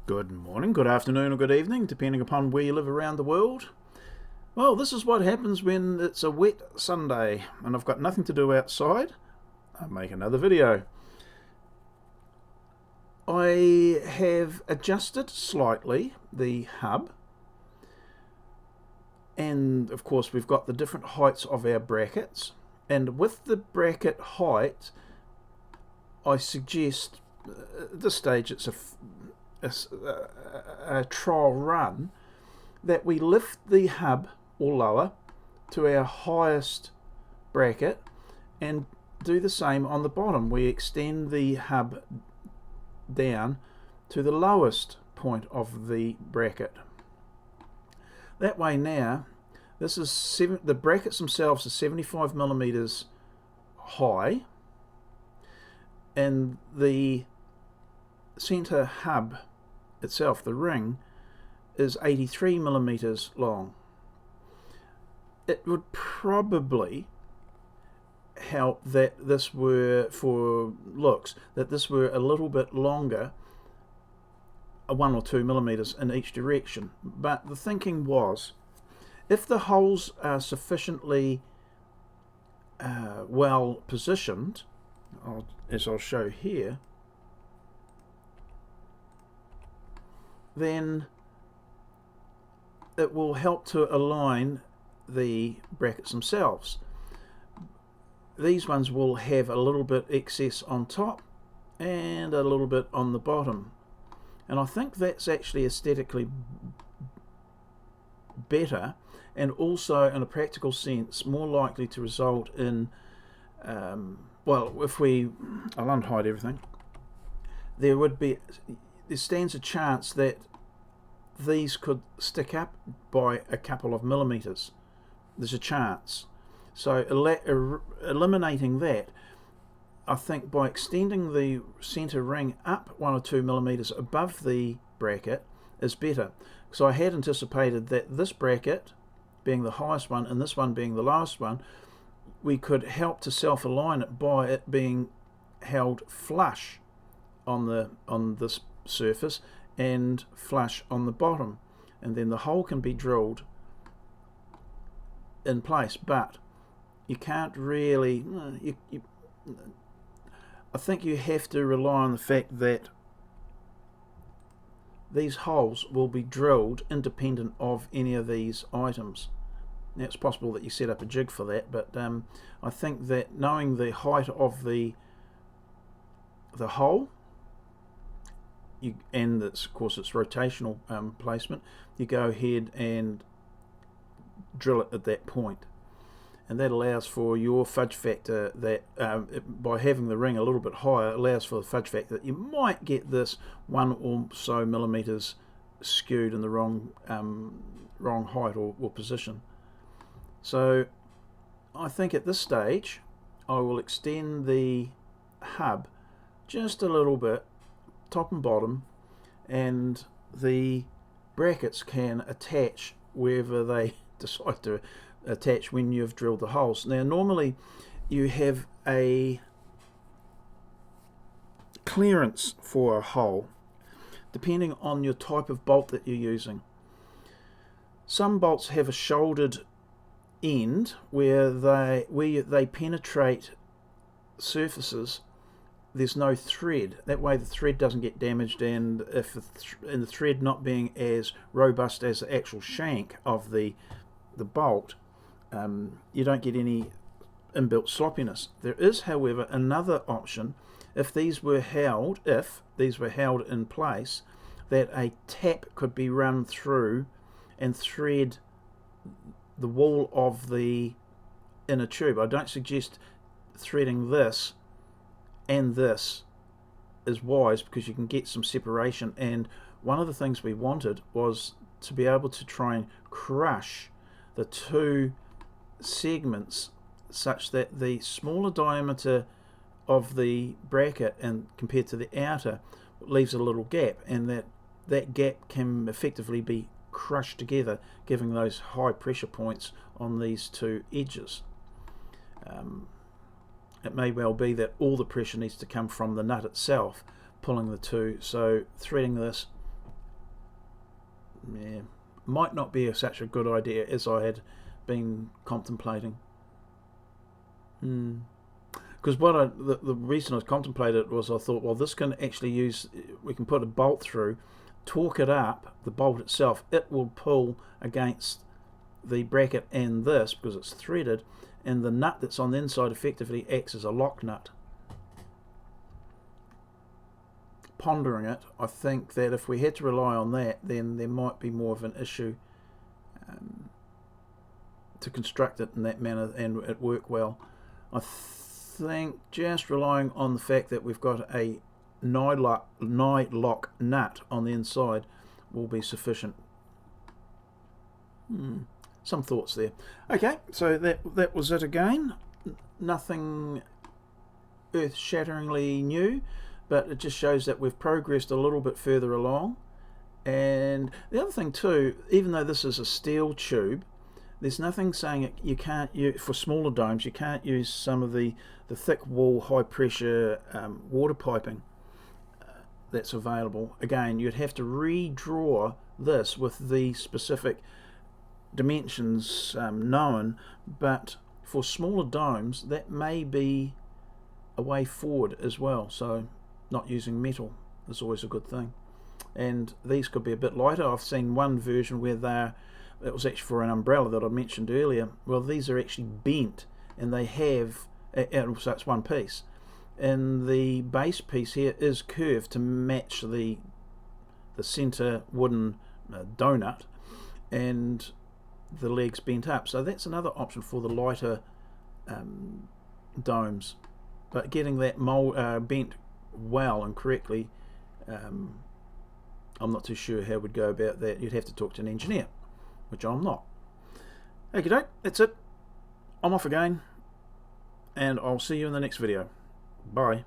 Good morning, good afternoon, or good evening, depending upon where you live around the world. Well, this is what happens when it's a wet Sunday and I've got nothing to do outside. I make another video. I have adjusted slightly the hub, and of course we've got the different heights of our brackets, and with the bracket height I suggest at this stage it's a trial run that we lift the hub or lower to our highest bracket and do the same on the bottom. We extend the hub down to the lowest point of the bracket. That way now, this is the brackets themselves are 75 millimeters high, and the center hub itself, the ring, is 83 millimeters long. It would probably help that this were, for looks, that this were a little bit longer, 1 or 2 millimeters in each direction. But the thinking was, if the holes are sufficiently well positioned, as I'll show here, then it will help to align the brackets themselves. These ones will have a little bit excess on top and a little bit on the bottom, and I think that's actually aesthetically better, and also in a practical sense more likely to result in well, if I'll unhide everything, there stands a chance that these could stick up by a couple of millimeters. There's a chance. So eliminating that, I think by extending the center ring up 1 or 2 millimeters above the bracket is better. So I had anticipated that this bracket being the highest one and this one being the lowest one, we could help to self-align it by it being held flush on this surface and flush on the bottom, and then the hole can be drilled in place. But you can't really, I think you have to rely on the fact that these holes will be drilled independent of any of these items. Now, it's possible that you set up a jig for that, but I think that knowing the height of the hole, and of course its rotational placement, you go ahead and drill it at that point, and that allows for your fudge factor that by having the ring a little bit higher allows for the fudge factor that you might get this 1 or so millimeters skewed in the wrong height or position. So I think at this stage I will extend the hub just a little bit, top and bottom, and the brackets can attach wherever they decide to attach when you've drilled the holes. Now normally you have a clearance for a hole depending on your type of bolt that you're using. Some bolts have a shouldered end where they penetrate surfaces. There's no thread. That way the thread doesn't get damaged, and if the thread not being as robust as the actual shank of the bolt, you don't get any inbuilt sloppiness. There is, however, another option. If these were held in place, that a tap could be run through and thread the wall of the inner tube. I don't suggest threading this and this is wise, because you can get some separation, and one of the things we wanted was to be able to try and crush the two segments such that the smaller diameter of the bracket and compared to the outer leaves a little gap, and that gap can effectively be crushed together, giving those high pressure points on these two edges. It may well be that all the pressure needs to come from the nut itself, pulling the two, so threading this yeah, might not be such a good idea as I had been contemplating. Because the reason I contemplated it was I thought, well, this can actually we can put a bolt through, torque it up, the bolt itself, it will pull against the bracket and this because it's threaded, and the nut that's on the inside effectively acts as a lock nut. Pondering it, I think that if we had to rely on that, then there might be more of an issue to construct it in that manner and it work well. I think just relying on the fact that we've got a nylock nut on the inside will be sufficient. Some thoughts there. Okay, so that was it again. Nothing earth-shatteringly new, but it just shows that we've progressed a little bit further along. And the other thing too, even though this is a steel tube, there's nothing saying you can't use, for smaller domes, you can't use some of the thick wall, high pressure water piping that's available. Again, you'd have to redraw this with the specific dimensions known, but for smaller domes that may be a way forward as well. So not using metal is always a good thing. And these could be a bit lighter. I've seen one version where it was actually for an umbrella that I mentioned earlier. Well, these are actually bent, and they have, so it's one piece, and the base piece here is curved to match the center wooden donut, and the legs bent up. So that's another option for the lighter domes, but getting that bent well and correctly, I'm not too sure how we'd go about that. You'd have to talk to an engineer, which I'm not. Okay, doke, that's it. I'm off again, and I'll see you in the next video. Bye.